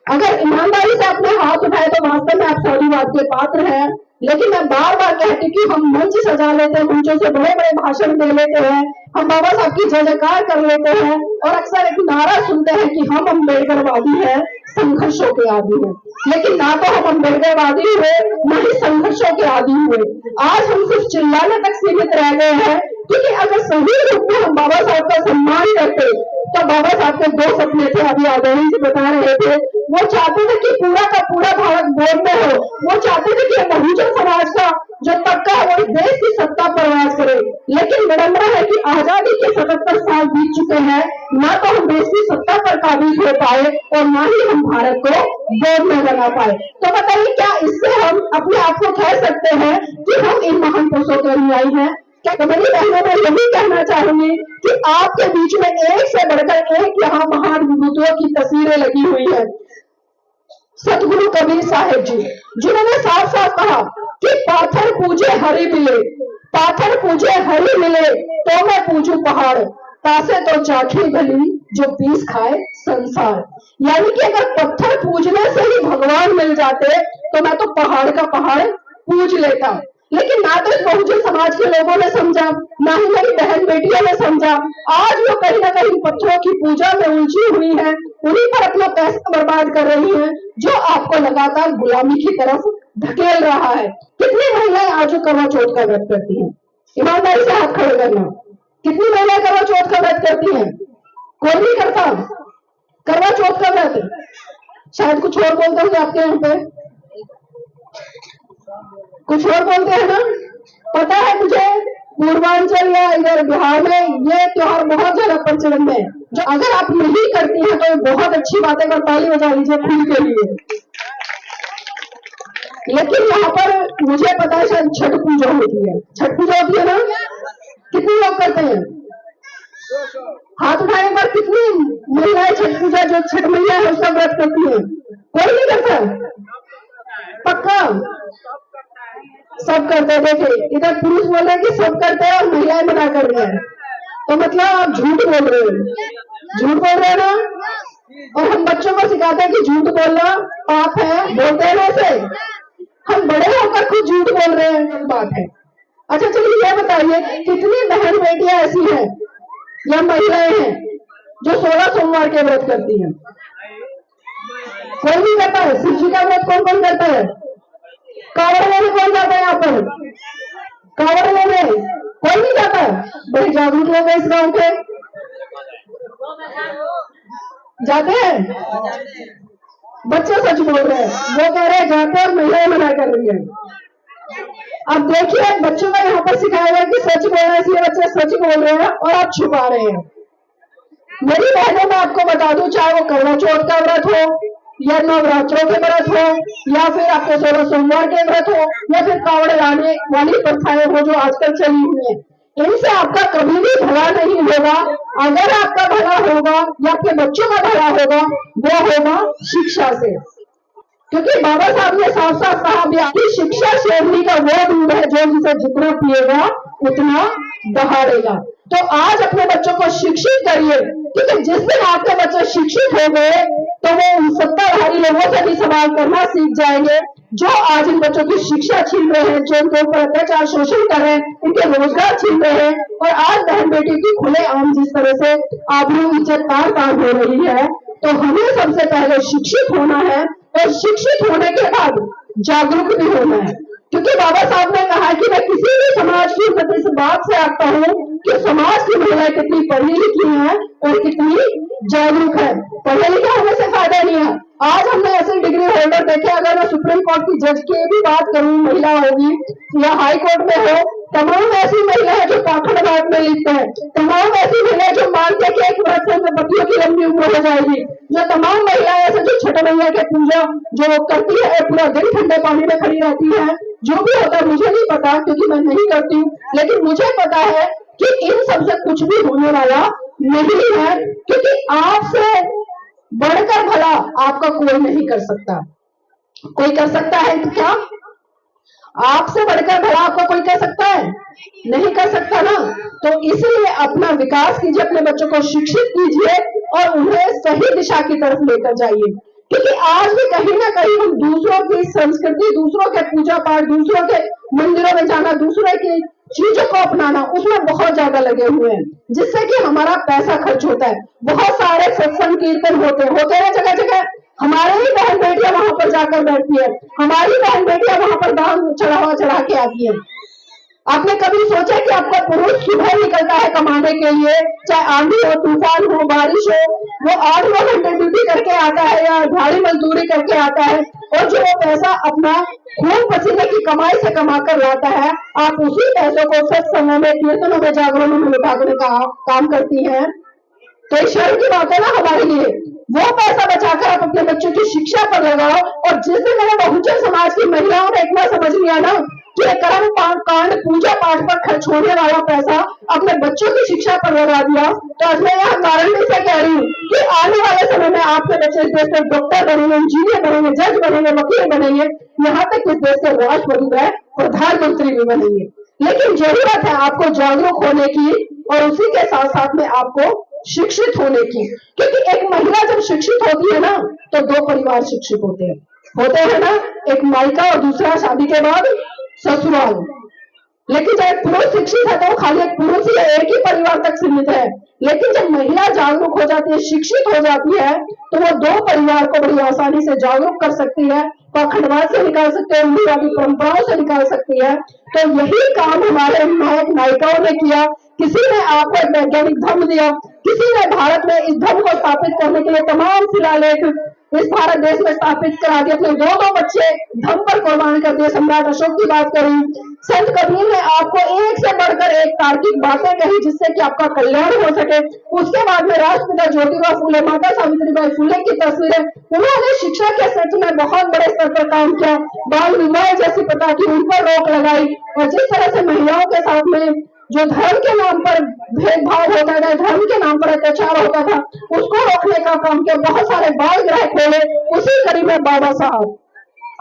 अगर ईमानदारी से अपने हाथ उठाए तो वास्तव में आप साधुवाद के पात्र हैं। लेकिन मैं बार बार कहती कि हम मंच सजा लेते हैं, मंचों से बड़े बड़े भाषण दे लेते हैं, हम बाबा साहब की जय जयकार कर लेते हैं और अक्सर एक नारा सुनते हैं कि हम अम्बेडकरवादी हैं, संघर्षों के आदि हैं। लेकिन ना तो हम अम्बेडकरवादी हुए, न ही संघर्षों के आदि हुए। आज हम सिर्फ चिल्लाने तक सीमित रह गए हैं, क्योंकि अगर सही रूप में हम बाबा साहब का सम्मान करते तो बाबा साहब के दो सपने थे, अभी आदरणीय जी बता रहे थे। वो चाहते थे कि पूरा का पूरा भारत बोध में हो, वो चाहते थे कि बहुजन समाज का जो तबका है वो इस देश की सत्ता पर राज करे। लेकिन विडंबना है कि आजादी के 77 साल बीत चुके हैं, ना तो हम देश की सत्ता पर काबिज हो पाए और ना ही हम भारत को बोध में बना पाए। तो बताइए क्या इससे हम अपने आप को कह सकते हैं कि हम इन महान पुरुषों के अनुयायी हैं? क्या मेरी बहनों में यही कहना चाहूंगी कि आपके बीच में एक से बढ़कर एक यहाँ महान विभूतियों की तस्वीरें लगी हुई है। सतगुरु कबीर साहिब जी, जिन्होंने साफ साफ कहा कि पाथर पूजे हरि मिले, पाथर पूजे हरि मिले तो मैं पूजू पहाड़, तासे तो चाखी गली जो पीस खाए संसार। यानी कि अगर पत्थर पूजने से ही भगवान मिल जाते तो मैं तो पहाड़ का पहाड़ पूज लेता। लेकिन ना तो इस बहुजन समाज के लोगों ने समझा, ना ही मेरी बहन बेटियों ने समझा। आज वो कहीं ना कहीं पत्थरों की पूजा में उलझी हुई है, उन्हीं पर अपना पैसा बर्बाद कर रही है, जो आपको लगातार गुलामी की तरफ धकेल रहा है। कितनी महिलाएं आज करवा चौथ का व्रत करती हैं? ईमानदारी से हाथ खड़े करना। कितनी महिलाएं करवा चौथ का व्रत करती हैं? कोई नहीं करता करवा चौथ का व्रत। शायद कुछ और बोलते होंगे आपके यहाँ पे, कुछ और बोलते हैं ना। पता है मुझे पूर्वांचल या इधर बिहार में ये त्योहार बहुत ज्यादा प्रचलन में है, जो अगर आप नहीं करती हैं तो बहुत अच्छी बात है, अगर ताली बजा लीजिए खुद के लिए। लेकिन यहाँ पर मुझे पता है शायद छठ पूजा होती है। छठ पूजा होती है ना? कितने लोग करते हैं? हाथ उठाने पर कितनी महिलाएं छठ पूजा जो छठ मैया है उसका व्रत करती है? कोई नहीं करता? पक्का सब करते हैं। देखिए इधर पुरुष बोल रहे हैं कि सब करते हैं और महिलाएं मना कर रही है, तो मतलब आप झूठ बोल रहे हो। झूठ बोल रहे हैं ना? और हम बच्चों को सिखाते हैं कि झूठ बोलना पाप है, बोलते हैं वैसे। हम बड़े होकर खुद झूठ बोल रहे हैं, बात है। अच्छा चलिए ये बताइए कितनी बहन बेटियां ऐसी हैं या महिलाएं हैं जो 16 सोमवार के व्रत करती हैं? कोई नहीं करता है। शिव जी का व्रत कौन कौन करता है? कावड़ लेने कौन जाता है? यहाँ पर कावड़ लेने कोई नहीं जाता। बड़े जागरूक लोग हैं इस गांव के, जाते हैं। बच्चे सच बोल रहे हैं, वो कह रहे हैं जाते और महिलाएं मना कर रही है। अब देखिए बच्चों का यहाँ पर सिखाया गया कि सच बोल रहे हैं, इसलिए बच्चे सच बोल रहे हैं और आप छुपा रहे हैं। मेरी बहनों में आपको बता दूं, चाहे वो करवा चौथ का व्रत हो या नवरात्रों के व्रत हो या फिर आपके 16 सोमवार के व्रत हो या फिर कावड़ लाने वाली प्रथाएं हो जो आजकल चली हुई है, इनसे आपका कभी भी भला नहीं होगा। अगर आपका भला होगा या आपके बच्चों का भला होगा वो होगा शिक्षा से, क्योंकि बाबा साहब ने साफ साफ कहा कि शिक्षा शेरनी का वो दूध है जो जिसे जितना पिएगा उतना दहाड़ेगा। तो आज अपने बच्चों को शिक्षित करिए, क्योंकि जिस दिन आपके बच्चे शिक्षित हो गए तो वो उन सत्ताधारी लोगों से भी सवाल करना सीख जाएंगे जो आज इन बच्चों की शिक्षा छीन रहे हैं, जो इनके ऊपर अत्याचार शोषण कर रहे हैं, इनके रोजगार छीन रहे हैं। और आज बहन बेटी की खुलेआम जिस तरह से आबरू इज्जत तार हो रही है, तो हमें सबसे पहले शिक्षित होना है और शिक्षित होने के बाद जागरूक भी होना है। क्योंकि बाबा साहब ने कहा कि मैं किसी भी समाज की उन्नति इस बात से आता हूँ कि समाज की महिलाएं कितनी पढ़ी लिखी हैं और कितनी जागरूक है। पढ़े लिखे होने से फायदा नहीं है। आज हमने ऐसे डिग्री होल्डर देखे, अगर मैं सुप्रीम कोर्ट की जज की भी बात करूं, महिला होगी या हाई कोर्ट में हो, तमाम ऐसी महिलाएं जो पाखंडवाद में लिप्त है, तमाम ऐसी महिलाएं जो मानते हैं कि एक वर्ष में पतियों की लंबी उम्र हो जाएगी, जो तमाम महिलाएं ऐसे जो छठ मैया के पूजा जो करती है, पूरा दिन ठंडे पानी में खड़ी रहती है, जो भी होता है मुझे नहीं पता क्योंकि मैं नहीं करती हूँ, लेकिन मुझे पता है कि इन सबसे कुछ भी होने वाला नहीं है, क्योंकि आपसे बढ़कर भला आपका कोई नहीं कर सकता। कोई कर सकता है तो क्या? आपसे बढ़कर भला आपको कोई कर सकता है? नहीं कर सकता ना। तो इसलिए अपना विकास कीजिए, अपने बच्चों को शिक्षित कीजिए और उन्हें सही दिशा की तरफ लेकर जाइए, क्योंकि आज भी कहीं ना कहीं हम दूसरों की संस्कृति, दूसरों के पूजा पाठ, दूसरों के मंदिरों में जाना, दूसरे की चीजों को अपनाना, उसमें बहुत ज्यादा लगे हुए हैं, जिससे कि हमारा पैसा खर्च होता है। बहुत सारे सत्संग कीर्तन होते हैं जगह जगह, हमारे ही बहन बेटियां वहां पर जाकर बैठती है, हमारी बहन बेटियां वहां पर दान चढ़ा के आती है। आपने कभी सोचा कि आपका पुरुष सुबह निकलता है कमाने के लिए, चाहे आंधी हो, तूफान हो, बारिश हो, वो 8-9 घंटे ड्यूटी करके आता है या झाड़ी मजदूरी करके आता है, और जो वो पैसा अपना खून पसीने की कमाई से कमा कर लाता है, आप उसी पैसों को सत्संगों में, कीर्तनों में, जागरणों में लुटाने का काम करती है। तो एक शर्म की बात है ना हमारे लिए। वो पैसा बचाकर आप अपने बच्चों की शिक्षा पर लगाओ। और जिस दिन मैंने बहुजन समाज की महिलाओं ने इतना समझ लिया ना कि कर्म कांड पूजा पाठ पर खर्च होने वाला पैसा अपने बच्चों की शिक्षा पर लगा दिया, तो आज मैं यहाँ गारंटी से कह रही हूँ कि आने वाले समय में आपके बच्चे इस देश में डॉक्टर बनेंगे, इंजीनियर बनेंगे, जज बनेंगे, वकील बनेंगे, यहाँ तक इस देश के राष्ट्रपति व प्रधानमंत्री भी बनेंगे। लेकिन जरूरत है आपको जागरूक होने की और उसी के साथ साथ में आपको शिक्षित होने की, क्योंकि एक महिला जब शिक्षित होती है ना तो 2 परिवार शिक्षित होते हैं ना, एक मायका और दूसरा शादी के बाद ससुराल। लेकिन जब पुरुष शिक्षित है तो खाली एक पुरुष ही एक ही परिवार तक सीमित है, लेकिन जब महिला जागरूक हो जाती है, शिक्षित हो जाती है, तो वो 2 परिवार को बड़ी आसानी से जागरूक कर सकती है, पाखंडवाद से निकाल सकते हैं, रूढ़िवादी परंपराओं से निकाल सकती है। तो यही काम हमारे नायक नायिकाओं ने किया। किसी ने आपको एक वैज्ञानिक धर्म दिया, किसी ने भारत में इस धर्म को स्थापित करने के लिए तमाम शिलालेख इस भारत देश में स्थापित करा दिए, अपने 2 बच्चे धर्म पर कुर्बान कर दिए। सम्राट अशोक की बात करी, संत कबीर ने आपको एक से बढ़कर एक तार्किक बातें कही जिससे कि आपका कल्याण हो सके। उसके बाद में राष्ट्रपिता ज्योतिबा फूले, माता सावित्रीबाई फूले की तस्वीरें, उन्होंने शिक्षा के क्षेत्र में बहुत बड़े स्तर पर काम किया, बाल विवाह जैसी प्रथा की उन पर रोक लगाई, और जिस तरह से महिलाओं के साथ में जो धर्म के नाम पर भेदभाव होता था, धर्म के नाम पर अत्याचार होता था, उसको रोकने का काम किया। बहुत सारे बाल गृह खोले। उसी कड़ी में बाबा साहब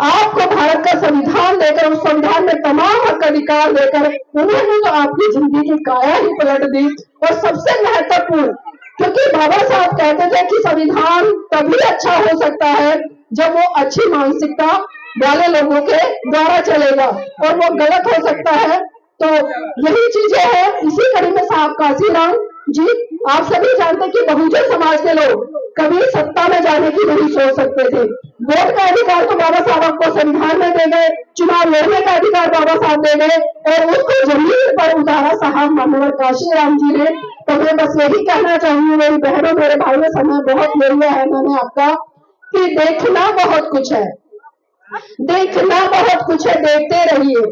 आपको भारत का संविधान देकर, उस संविधान में तमाम हक अधिकार देकर उन्होंने तो आपकी जिंदगी की काया ही पलट दी। और सबसे महत्वपूर्ण, क्योंकि बाबा साहब कहते थे कि संविधान तभी अच्छा हो सकता है जब वो अच्छी मानसिकता वाले लोगों के द्वारा चलेगा, और वो गलत हो सकता है। तो यही चीजें हैं। इसी कड़ी में साहब काशीराम जी, आप सभी जानते हैं कि बहुजन समाज के लोग कभी सत्ता में जाने की नहीं सोच सकते थे। वोट का अधिकार तो बाबा साहब आपको संविधान में दे गए, चुनाव लड़ने का अधिकार बाबा साहब दे गए, और उसको जमीन पर उतारा साहब मानवर काशीराम जी ने। तो मैं बस यही कहना चाहूंगी मेरी बहनों, मेरे भाइयों, समय बहुत ले लिया है मैंने आपका, कि देखना बहुत कुछ है, देखना बहुत कुछ है, देखते रहिए।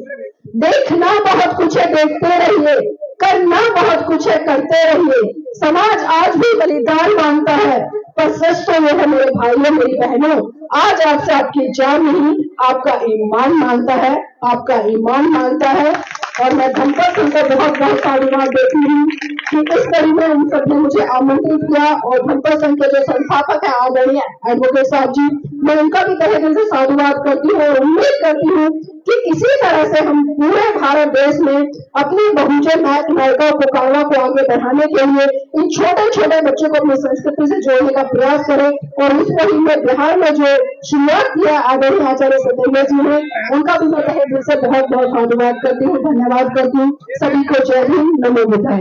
देखना बहुत कुछ है, देखते रहिए। करना बहुत कुछ है, करते रहिए। समाज आज भी बलिदान मांगता है, पर सच तो यह है मेरे भाइयों, मेरी बहनों, आज आपसे आपकी जान नहीं, आपका ईमान मांगता है, आपका ईमान मांगता है। और मैं धनपत सिंह को बहुत बहुत साधुवाद देती हूँ कि इस कड़ी में उन सबने मुझे आमंत्रित किया, और धनपत सिंह के जो संस्थापक है आदरणीय एडवोकेट साहब जी, मैं उनका भी तहे दिल से साधुवाद करती हूँ और उम्मीद करती हूँ कि इसी तरह से हम पूरे भारत देश में अपने बहुजन नायक नायिकाओं को कारवा को आगे बढ़ाने के लिए इन छोटे छोटे बच्चों को अपनी संस्कृति से जोड़ने का प्रयास करें। और उस कड़ी में बिहार में जो शुरुआत किया आदरणीय आचार्य सत्येंद्र जी ने, उनका भी मैं तहे दिल से बहुत बहुत साधुवाद करती हूँ, धन्यवाद करती हूँ। सभी को जय हिंद, नमो बुद्धाय।